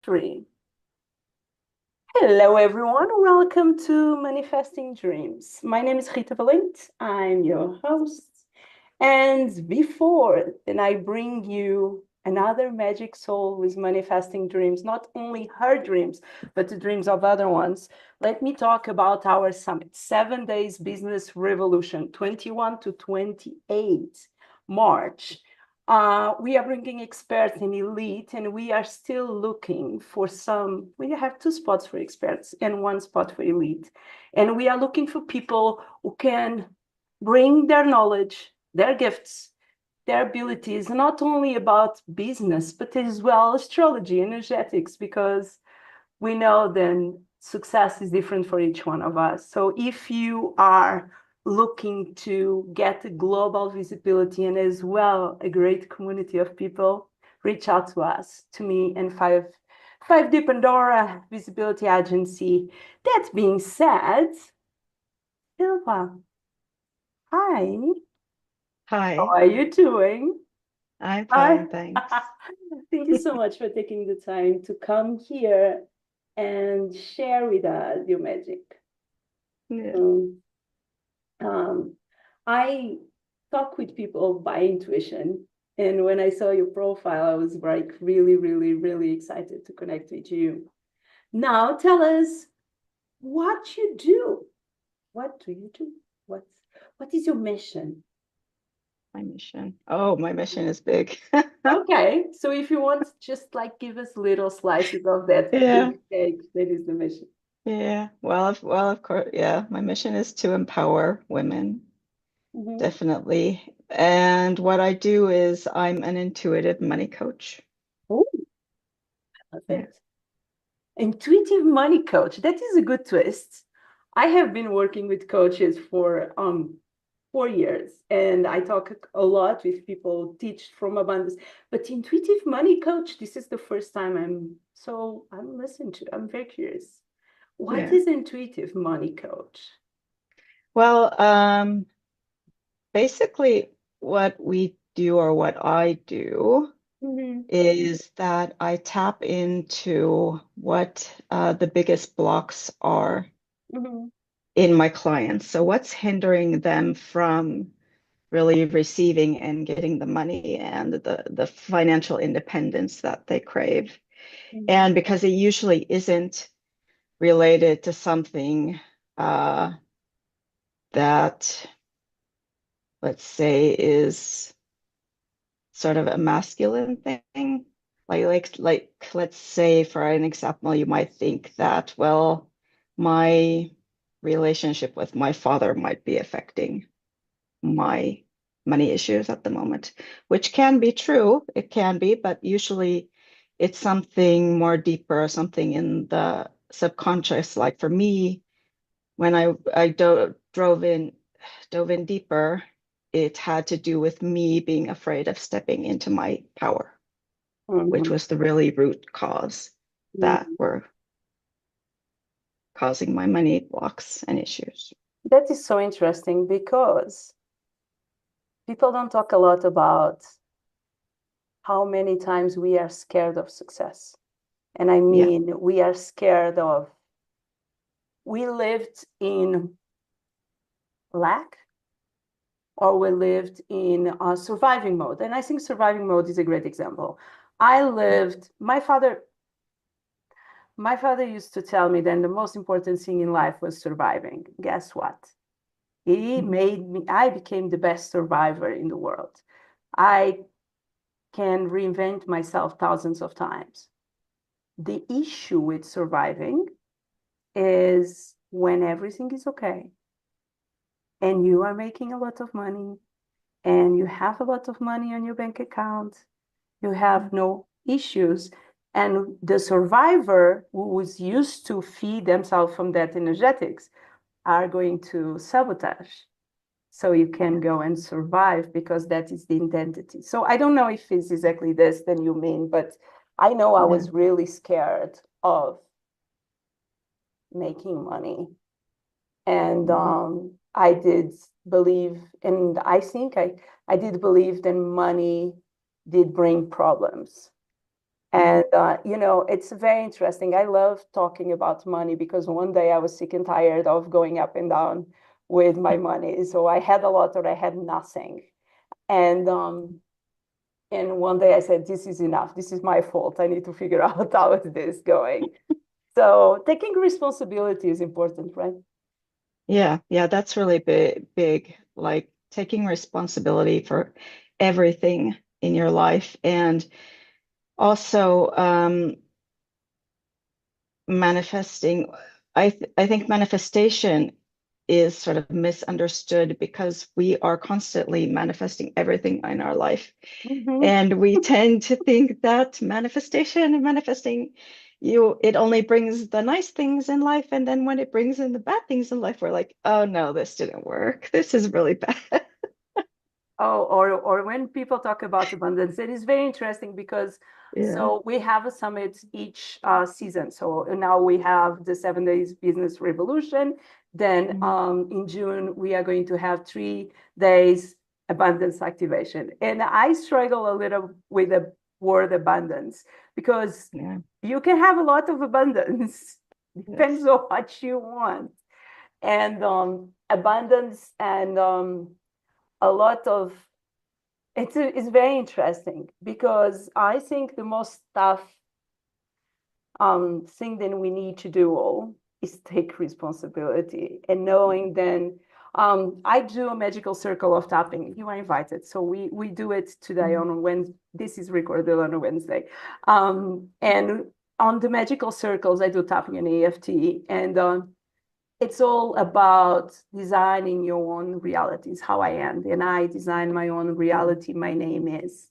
3. Hello, everyone. Welcome to Manifesting Dreams. My name is Rita Valente. I'm your host. And before then, I bring you another magic soul with manifesting dreams, not only her dreams, but the dreams of other ones. Let me talk about our summit, 7 Days Business Revolution, 21 to 28 March. We are bringing experts in elite, and we are still looking for some. We have 2 spots for experts and 1 spot for elite. And we are looking for people who can bring their knowledge, their gifts, their abilities, not only about business, but as well astrology, energetics, because we know then success is different for each one of us. So if you are looking to get a global visibility and as well a great community of people, reach out to us, to me and Five D Pandora Visibility Agency. That being said, Silva, hi, how Hi, are you doing? I'm Hi. fine, thanks. Thank you so much for taking the time to come here and share with us your magic. Yeah. Um, um, I talk with people by intuition. And when I saw your profile, I was like really, really, really excited to connect with you. Now tell us what you do. What do you do? What's what is your mission? My mission. Oh, my mission is big. Okay, so if you want, just like give us little slices of that Yeah, big cake that is the mission. yeah. Of course, yeah. My mission is to empower women, Mhm. definitely. And what I do is I'm an intuitive money coach. Oh, Yeah, perfect. Intuitive money coach. That is a good twist. I have been working with coaches for 4 years, and I talk a lot with people, teach from abundance. But intuitive money coach, this is the first time I'm listening to. I'm very curious. What yeah. is intuitive money coach? Well, basically what we do or what I do Mhm, is that I tap into what the biggest blocks are mhm, in my clients. So what's hindering them from really receiving and getting the money and the financial independence that they crave? mhm, And because it usually isn't related to something uh, that, let's say, is sort of a masculine thing. Let's say for an example, you might think that, well, my relationship with my father might be affecting my money issues at the moment, which can be true. It can be, but usually it's something more deeper, something in the subconscious. Like for me, when I dove in deeper, it had to do with me being afraid of stepping into my power, which mhm, was the really root cause that mhm. were causing my money blocks and issues. That is so interesting because people don't talk a lot about how many times we are scared of success. And I Yeah, mean, we are scared of, we lived in lack or we lived in a surviving mode. And I think surviving mode is a great example. I lived, my father used to tell me that the most important thing in life was surviving. Guess what? He mhm, made me, I became the best survivor in the world. I can reinvent myself thousands of times. The issue with surviving is when everything is okay and you are making a lot of money and you have a lot of money on your bank account, you have no issues. And the survivor who was used to feed themselves from that energetics are going to sabotage. So you can yeah, go and survive because that is the identity. So I don't know if it's exactly this that you mean, but I know I yeah, was really scared of making money. And mhm, I did believe, and I think I did believe that money did bring problems. And, it's very interesting. I love talking about money because one day I was sick and tired of going up and down with my money. So I had a lot or I had nothing. And one day I said, this is enough. This is my fault. I need to figure out how is this going. So taking responsibility is important, right? Yeah, yeah, that's really big, like taking responsibility for everything in your life. And also manifesting. I think manifestation is sort of misunderstood because we are constantly manifesting everything in our life. Mhm. And we tend to think that manifestation and manifesting it only brings the nice things in life. And then when it brings in the bad things in life, we're like, oh no, this didn't work. This is really bad. Oh, or when people talk about abundance, it is very interesting because Yeah. so we have a summit each season. So now we have the 7 days business revolution. Then Mhm. in June we are going to have 3 days abundance activation. And I struggle a little with the word abundance because Yeah. you can have a lot of abundance. Depends Yes. on what you want. And abundance and a lot of it's very interesting because I think the most tough thing that we need to do all is take responsibility and knowing then I do a magical circle of tapping. You are invited. So we do it today Mhm. on Wednesday. This is recorded on a Wednesday. And on the magical circles, I do tapping and EFT. And it's all about designing your own realities, how I am. And I design my own reality. My name is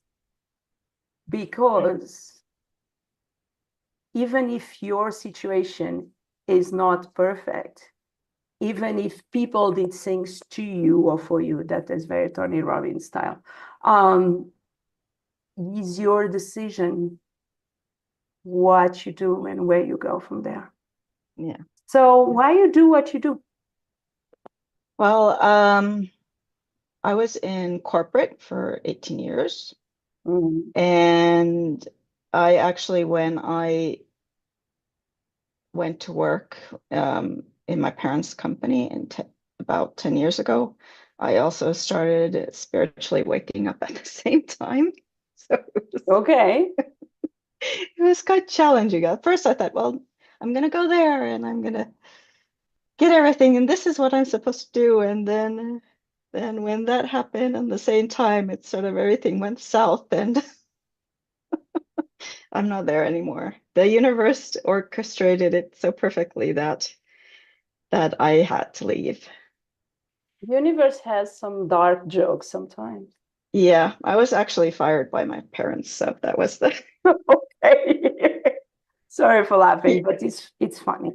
because even if your situation is not perfect, even if people did things to you or for you, that is very Tony Robbins style, um, is your decision what you do and where you go from there. Yeah. So Yeah. why you do what you do? Well, I was in corporate for 18 years. Mm. And I actually, when I went to work in my parents' company about 10 years ago, I also started spiritually waking up at the same time. So Okay. it was quite challenging. At first, I thought, well, I'm going to go there and I'm going to get everything, and this is what I'm supposed to do. And then when that happened at the same time, it's sort of everything went south, and I'm not there anymore. The universe orchestrated it so perfectly that I had to leave. The universe has some dark jokes sometimes. Yeah, I was actually fired by my parents, so that was the Okay. Sorry for laughing, but it's funny.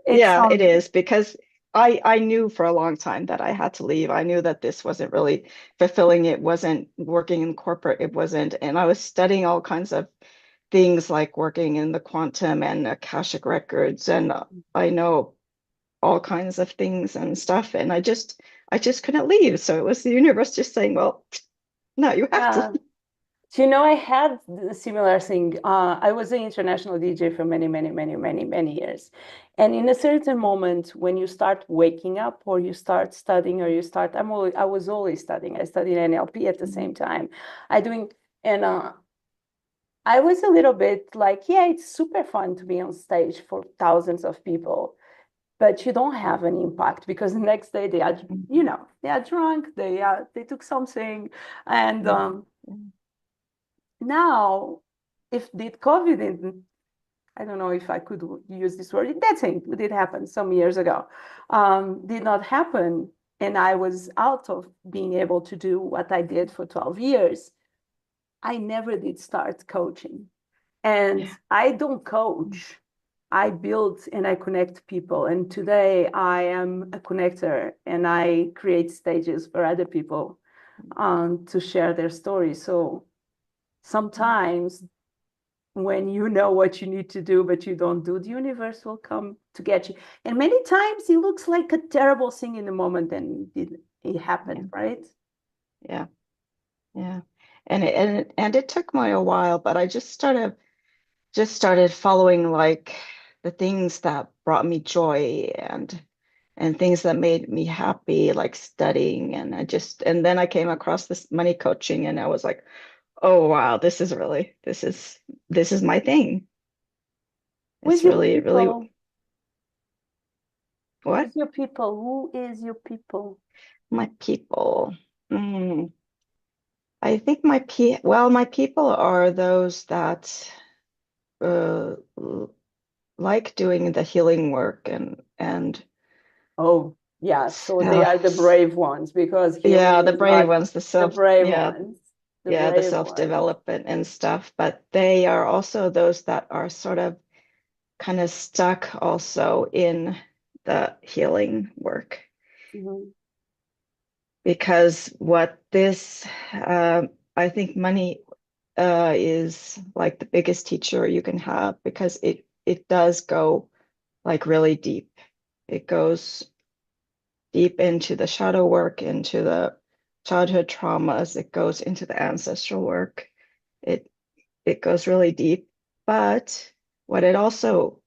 It's yeah, it is because I knew for a long time that I had to leave. I knew that this wasn't really fulfilling. It wasn't working in corporate. It wasn't, and I was studying all kinds of things like working in the quantum and Akashic records, and I know all kinds of things and stuff, and I just couldn't leave. So it was the universe just saying, well, no, you have to yeah. Do you know, I had a similar thing. I was an international DJ for many, many, many, many, many years. And in a certain moment, when you start waking up or you start studying or I was always studying. I studied NLP at the leave. same time. I doing, and I was a little bit like, yeah, it's super fun to be on stage for thousands of people, but you don't have an impact because the next day they are, Mhm. they are drunk, they took something, and Yeah. now, if did COVID didn't, I don't know if I could use this word, that thing did happen some years ago, did not happen, and I was out of being able to do what I did for 12 years, I never did start coaching. And Yeah. I don't coach. I build and I connect people. And today I am a connector and I create stages for other people to share their stories. So sometimes when you know what you need to do, but you don't do, the universe will come to get you. And many times it looks like a terrible thing in the moment, and it Yeah. happened, right? Yeah. Yeah. And it took me a while, but I just started. just started following like the things that brought me joy and things that made me happy, like studying. And then I came across this money coaching and I was like, oh wow, this is my thing. Who's It's your really people? what? Who's your people? Who is your people? My people. Mm, I think my people are those that uh, like doing the healing work and Oh, yeah. So they are the stuff. brave ones because Yeah, healing the is brave not ones, the brave ones. The the brave ones. self-development and stuff, but they are also those that are sort of kind of stuck also in the healing work. Mhm. Because what this, I think money is like the biggest teacher you can have because it does go like really deep. It goes deep into the shadow work, into the childhood traumas. It goes into the ancestral work. It it goes really deep. But what it also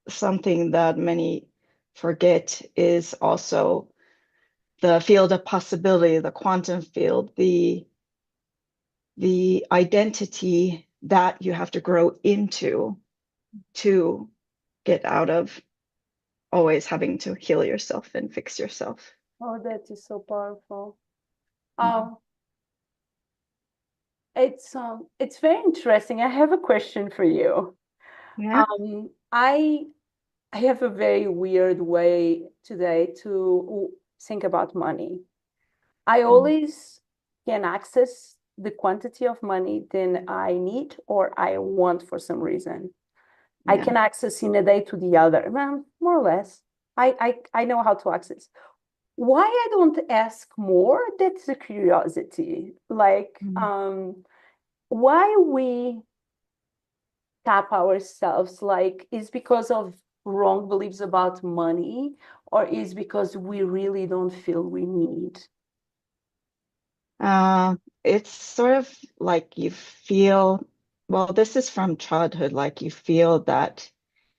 something that many forget is also the field of possibility, the quantum field, the identity that you have to grow into to get out of always having to heal yourself and fix yourself. Oh, that is so powerful. Mhm. Um, it's very interesting. I have a question for you. Yeah. Um, I I have a very weird way today to think about money. I Mm. always can access the quantity of money than I need or I want for some reason. I Yeah. can access in a day to the other, well, more or less. I know how to access. Why I don't ask more? That's a curiosity. Like, Mm. why we tap ourselves? Like, is because of wrong beliefs about money, or is because we really don't feel we need? Uh, it's sort of like you feel, well, this is from childhood, like you feel that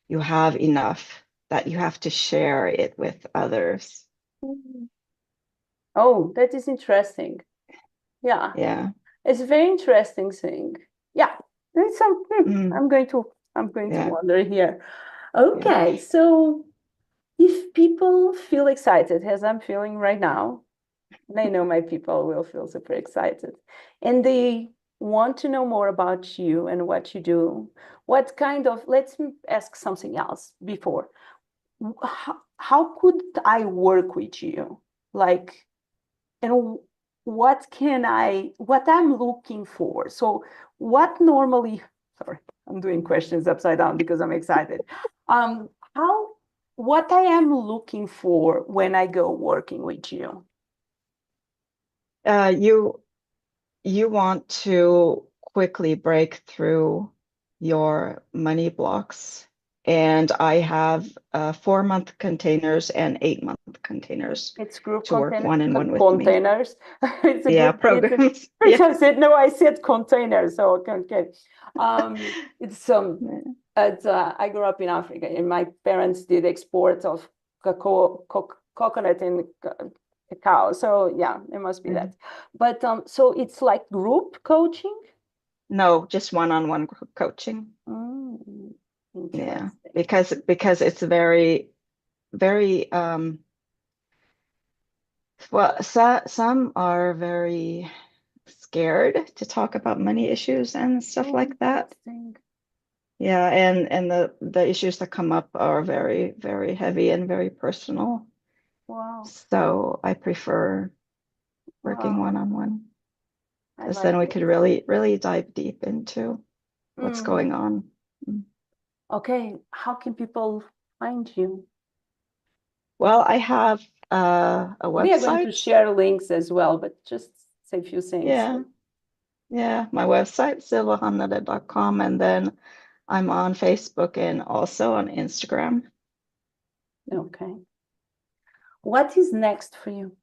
you have enough, that you have to share it with others. Mm. Oh, that is interesting. Yeah, Yeah. it's a very interesting thing. Yeah, there's some. Mm. I'm going to Yeah. wonder here. Yeah. Okay, so if people feel excited, as I'm feeling right now, and I know my people will feel super excited, and they want to know more about you and what you do, what kind of, let's ask something else before. How could I work with you? Like, and what I'm looking for. So what normally, sorry, I'm doing questions upside down because I'm excited. How, what I am looking for when I go working with you. Uh, you you want to quickly break through your money blocks. And I have 4-month containers and 8-month containers It's group to work container, one-on-one with me. containers. It's a Yeah, group, programs. which Yeah. I said, no, I said containers. So, okay. It's, I grew up in Africa and my parents did export of coconut and cacao. So yeah, it must be that. But so it's like group coaching. No, just one-on-one group coaching. Mm, Yeah, interesting. because it's very well, some are very scared to talk about money issues and stuff Oh, like that. interesting. Yeah, and the issues that come up are very heavy and very personal. Wow. So I prefer working Wow. one-on-one I because then like we it. could really dive deep into what's Mm. going on. Mm. Okay. How can people find you? Well, I have a We are going to website. share links as well, but just say a few things. Yeah, yeah, my website, silvahannele.com, and then I'm on Facebook and also on Instagram. Okay. What is next for you?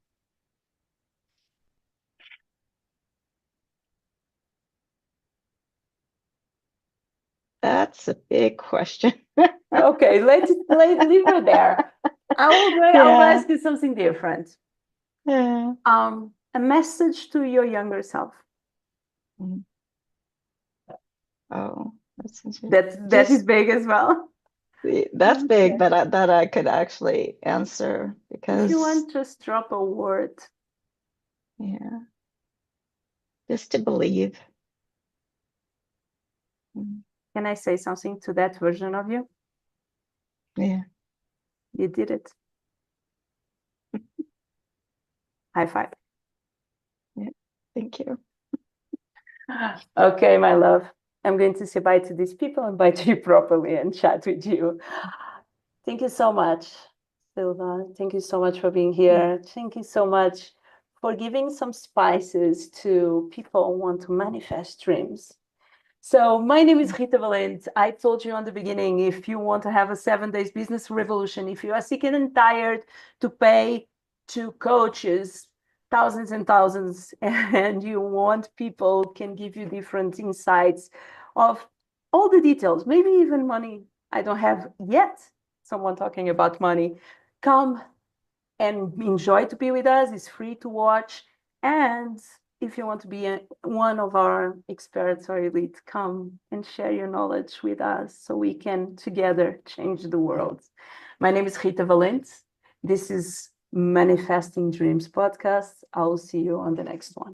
That's a big question. Okay, let's leave it there. I'll Yeah. ask you something different. Yeah. A message to your younger self. Mm. Oh, that's That is just big as well. that's big Okay. that I could actually answer If you because want, just drop a word. yeah, just to believe. Mm. Can I say something to that version of you? Yeah. You did it. High five. Yeah. Thank you. Okay, my love. I'm going to say bye to these people and bye to you properly and chat with you. Thank you so much, Silva. Thank you so much for being here. Thank you so much for giving some spices to people who want to manifest dreams. So my name is Rita Valente. I told you on the beginning, if you want to have a 7 days business revolution, if you are sick and tired to pay to coaches thousands and thousands, and you want people can give you different insights of all the details, maybe even money. I don't have yet someone talking about money. Come and enjoy to be with us. It's free to watch. And if you want to be one of our experts or elite, come and share your knowledge with us so we can together change the world. My name is Rita Valente. This is Manifesting Dreams podcast. I will see you on the next one.